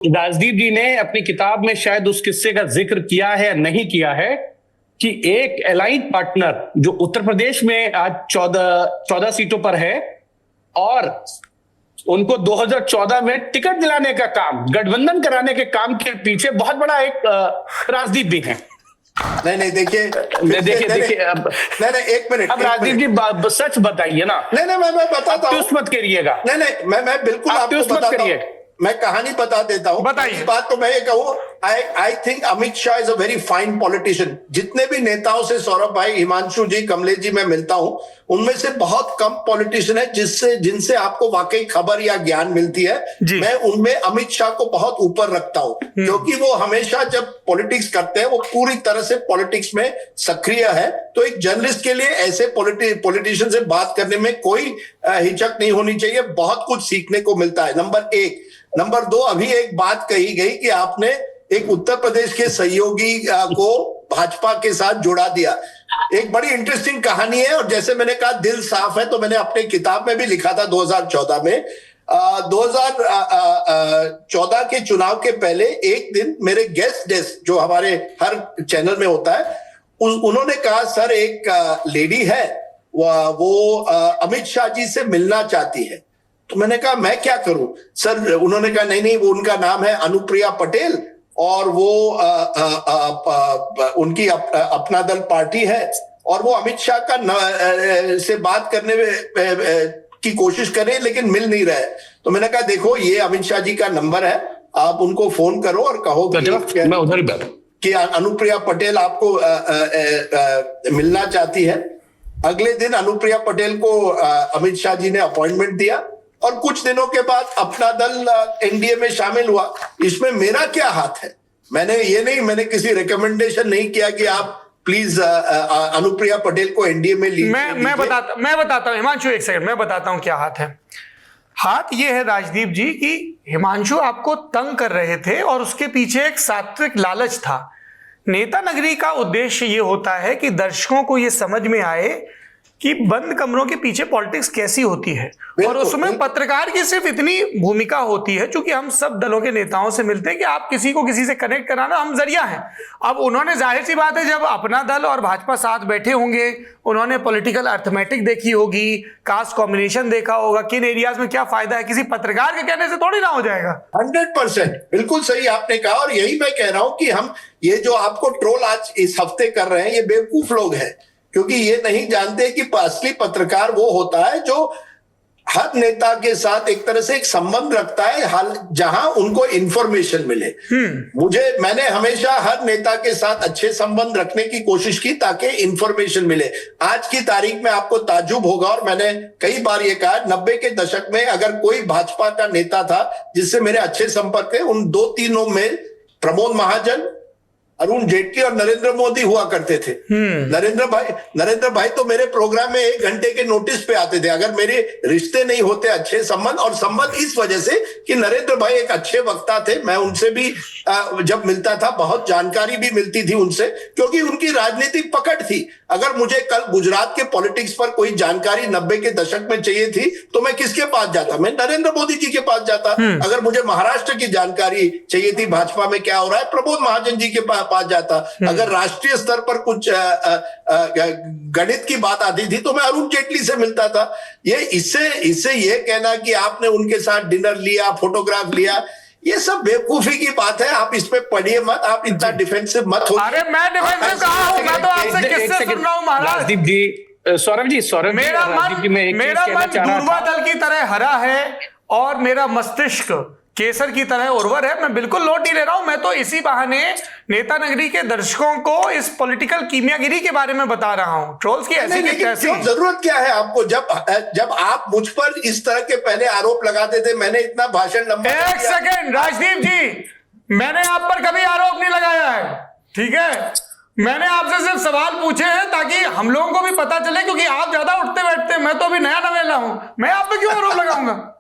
राजदीप जी ने अपनी किताब में शायद उस किस्से का जिक्र किया है या नहीं किया है कि एक अलाइंड पार्टनर जो उत्तर प्रदेश में आज 14 सीटों पर है और उनको 2014 में टिकट दिलाने का काम, गठबंधन कराने के काम के पीछे बहुत बड़ा एक राजदीप भी है। नहीं देखिए अब नहीं एक मिनट, अब राजदीप जी सच बताइए ना। नहीं मैं बताता हूँ, मत करिएगा। नहीं मैं बिल्कुल आपको बताता हूँ, मैं कहानी बता देता हूँ। बताइए। बात तो मैं ये कहूँ, I think Amit Shah is a very fine politician. जितने भी नेताओं से सौरभ भाई, हिमांशु जी, कमलेश जी मैं मिलता हूँ, उनमें से बहुत कम पॉलिटिशियन है जिनसे आपको वाकई खबर या ज्ञान मिलती है। मैं उनमें अमित शाह को बहुत ऊपर रखता हूँ, क्योंकि वो हमेशा जब पॉलिटिक्स करते हैं वो पूरी तरह से पॉलिटिक्स में सक्रिय है। तो एक जर्नलिस्ट के लिए ऐसे पॉलिटिशियन से बात करने में कोई हिचक नहीं होनी चाहिए, बहुत कुछ सीखने को मिलता है, नंबर एक। नंबर दो, अभी एक बात कही गई कि आपने एक उत्तर प्रदेश के सहयोगी को भाजपा के साथ जोड़ा दिया। एक बड़ी इंटरेस्टिंग कहानी है, और जैसे मैंने कहा दिल साफ है, तो मैंने अपने किताब में भी लिखा था 2014 में। 2014 के चुनाव के पहले एक दिन मेरे गेस्ट डेस्क जो हमारे हर चैनल में होता है, उन्होंने कहा सर एक लेडी है वो अमित शाह जी से मिलना चाहती है। तो मैंने कहा मैं क्या करूं सर? उन्होंने कहा नहीं वो उनका नाम है अनुप्रिया पटेल और वो उनकी अपना दल पार्टी है और वो अमित शाह का से बात करने की कोशिश करें लेकिन मिल नहीं रहे। तो मैंने कहा देखो ये अमित शाह जी का नंबर है, आप उनको फोन करो और कहो कि अनुप्रिया पटेल आपको मिलना चाहती है। अगले दिन अनुप्रिया पटेल को अमित शाह जी ने अपॉइंटमेंट दिया और कुछ दिनों के बाद अपना दल एनडीए में शामिल हुआ। इसमें मेरा क्या हाथ है? मैंने किसी रिकमेंडेशन नहीं किया कि आप प्लीज अनुप्रिया पटेल को एनडीए में लीजिए। मैं बताता हूं हिमांशु, एक सेकंड, मैं बताता हूं क्या हाथ है। हाथ ये है राजदीप जी कि हिमांशु आपको तंग कर रहे थे और उसके पीछे एक सात्विक लालच था। नेता नगरी का उद्देश्य ये होता है कि दर्शकों को ये समझ में आए कि बंद कमरों के पीछे पॉलिटिक्स कैसी होती है, और उसमें पत्रकार की सिर्फ इतनी भूमिका होती है, क्योंकि हम सब दलों के नेताओं से मिलते हैं कि आप किसी को किसी से कनेक्ट कराना, हम जरिया हैं। अब उन्होंने जाहिर सी बात है जब अपना दल और भाजपा साथ बैठे होंगे, उन्होंने पॉलिटिकल अर्थमेटिक देखी होगी, कास्ट कॉम्बिनेशन देखा होगा, किन एरियाज में क्या फायदा है, किसी पत्रकार के कहने से थोड़ी ना हो जाएगा। 100% बिल्कुल सही आपने कहा, और यही मैं कह रहा हूं कि हम ये जो आपको ट्रोल आज इस हफ्ते कर रहे हैं ये बेवकूफ लोग हैं, क्योंकि ये नहीं जानते कि असली पत्रकार वो होता है जो हर नेता के साथ एक तरह से एक संबंध रखता है जहां उनको इंफॉर्मेशन मिले। मैंने हमेशा हर नेता के साथ अच्छे संबंध रखने की कोशिश की ताकि इंफॉर्मेशन मिले। आज की तारीख में आपको ताज्जुब होगा, और मैंने कई बार ये कहा, 90 के दशक में अगर कोई भाजपा का नेता था जिससे मेरे अच्छे संपर्क है, उन 2-3 में प्रमोद महाजन, अरुण जेटली और नरेंद्र मोदी हुआ करते थे। नरेंद्र भाई तो मेरे प्रोग्राम में 1 घंटे के नोटिस पे आते थे। अगर मेरे रिश्ते नहीं होते अच्छे संबंध, और संबंध इस वजह से कि नरेंद्र भाई एक अच्छे वक्ता थे, मैं उनसे भी जब मिलता था बहुत जानकारी भी मिलती थी उनसे, क्योंकि उनकी राजनीतिक पकड़ थी। अगर मुझे कल गुजरात के पॉलिटिक्स पर कोई जानकारी 90 के दशक में चाहिए थी तो मैं किसके पास जाता? मैं नरेंद्र मोदी जी के पास जाता। अगर मुझे महाराष्ट्र की जानकारी चाहिए थी, भाजपा में क्या हो रहा है, प्रमोद महाजन जी के पास जाता। अगर राष्ट्रीय स्तर पर कुछ गणित की बात आती थी तो मैं अरुण जेटली से मिलता था। ये इससे ये कहना कि आपने उनके साथ डिनर लिया, फोटोग्राफ लिया, ये सब बेवकूफी की बात है। आप इस पे पढ़िए मत, आप इतना डिफेंसिव मत हो। अरे मैं डिफेंसिव कहां हूं? मैं तो आपसे किससे सुन रहा हूं महाराज? राजदीप जी, सौरभ मेरा मन दूरवा दल की तरह हरा है और मेरा मस्तिष्क केसर की तरह उर्वर है। मैं बिल्कुल लोट नहीं ले रहा हूं। मैं तो इसी बहाने नेता नगरी के दर्शकों को इस पॉलिटिकल कीमियागिरी के बारे में बता रहा हूं। ट्रोल्स की ऐसी की तैसी। जरूरत क्या है आपको? जब आप मुझ पर इस तरह के पहले आरोप लगाते थे, मैंने इतना भाषण लंबा। एक सेकंड राजदीप जी, मैंने आप पर कभी आरोप नहीं लगाया है, ठीक है? मैंने आपसे सिर्फ सवाल पूछे हैं ताकि हम लोगों को भी पता चले, क्योंकि आप ज्यादा उठते बैठते, मैं तो अभी नया नवेला हूं, मैं आप पे क्यों आरोप लगाऊंगा?